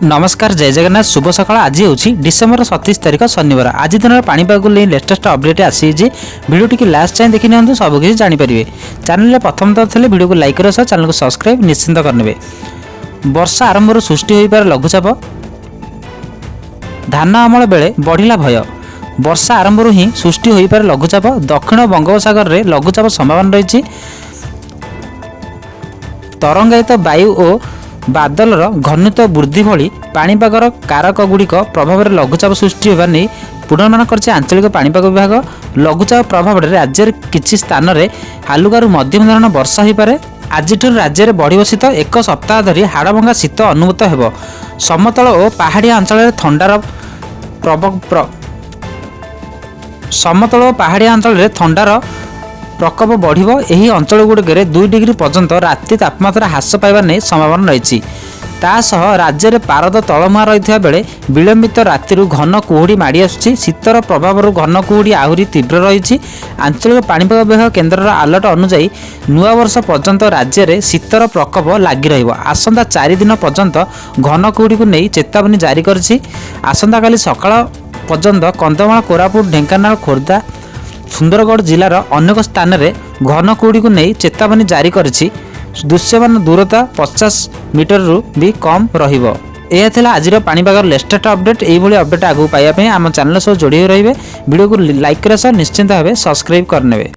नमस्कार जय जगन्नाथ शुभ सकाळ। आज हूँ डिसेम्बर 27 तारिख शनिवार। आज दिन पाणीपाग नहीं लेटेस्ट अपडेट आसी वीडियो टी लास्ट टाइम देखी नि सबकि जानीपारे। चैनल प्रथम तो थे वीडियो को लाइक कर चैनल को सब्सक्राइब निश्चिंत करने। वर्षा आरंभ सृष्टि हो पारे लघुचाप। धान अमल बेले बढ़िला भय। वर्षा आरंभ ही सृष्टि हो पारे लघुचाप। दक्षिण बंगोपसागर में लघुचाप संभावना रही। तरंगायित वायु और बादलर घनत्व वृद्धि भली पाणीपागर कारक गुड़िक प्रभाव में लघुचाप सृष्टि होगा नहीं पूर्वानुमान कर आंचलिक पाणीपाग विभाग। लघुचाप प्रभाव में राज्य किसी स्थान में हालुकारू मध्यम धरण वर्षा हो पारे। आज राज्य में बढ़ शीत एक सप्ताह धरी हाड़भंगा शीत अनुभूत हो। समतल और पहाड़िया अंचल थंडार समतल और पहाड़िया अंचल थंडार प्रकोप बढ़िबो। एही अंचल गुड़िक 2 डिग्री पर्यंत राति तापमात्रा ह्रास पाइबा नहीं संभावना रही। तासह राज्य में पारद तलमुहा रही बेले विलंबित राति घन कुहुड़ी माड़ी आसुछि। शीतर प्रभाव घन कुहुड़ी आहरी तीव्र रही। आंचलिक पाणीपाग विभाग केन्द्र अलर्ट अनुसार नुआ वर्ष पर्यंत राज्य में शीतर प्रकोप लगी रहिबो। आसंता 4 दिन पर्यंत घन कुहुड़ी को नहीं चेतावनी जारी करछि। आसंता काली सकाळ पर्यंत कंधमाल कोरापुट ढेंकानाल खोर्धा सुंदरगढ़ जिलार अनेक स्थान में घन कुहुड़ी को नहीं चेतावनी जारी करिछि। दृश्यमान दूरता 50 मीटर रु भी कम रहिबो। यह थिला आजिर पाणीपागर लेटेस्ट अपडेट। यही अपडेट आगू पाइबा आम चैनल सह जोड़ी रहिबे। वीडियो को लाइक कर निश्चिंत भाव सब्सक्राइब करने।